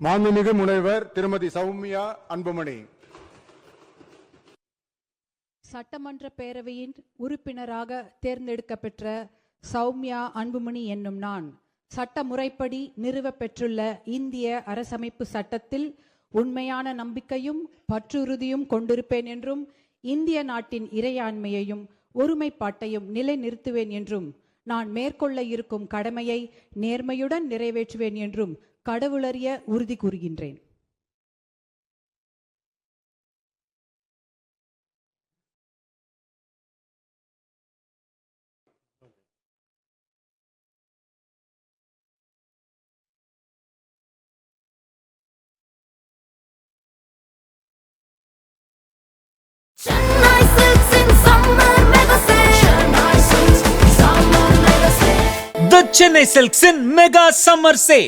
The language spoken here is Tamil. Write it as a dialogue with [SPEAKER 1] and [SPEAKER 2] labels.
[SPEAKER 1] மாண்புமிகு முனைவர் திருமதி சௌமியா அன்புமணி.
[SPEAKER 2] சட்டமன்ற பேரவையின் உறுப்பினராக தேர்ந்தெடுக்கப்பெற்ற சௌமியா அன்புமணி என்னும் நான் சட்ட முறைப்படி நிறுவப் பெற்றுள்ள இந்திய அரசமைப்பு சட்டத்தில் உண்மையான நம்பிக்கையும் பற்றுறுதியும் கொண்டிருப்பேன் என்றும் இந்திய நாட்டின் இறையாண்மையையும் ஒருமைப்பாட்டையும் நிலைநிறுத்துவேன் என்றும் நான் மேற்கொள்ள இருக்கும் கடமையை நேர்மையுடன் நிறைவேற்றுவேன் என்றும் கடவுளறிய உறுதி கூறுகின்றேன்.
[SPEAKER 3] Chennai Silks in summer mega sale. Chennai Silks summer mega sale.
[SPEAKER 4] The Chennai Silks in Mega Summer Sale.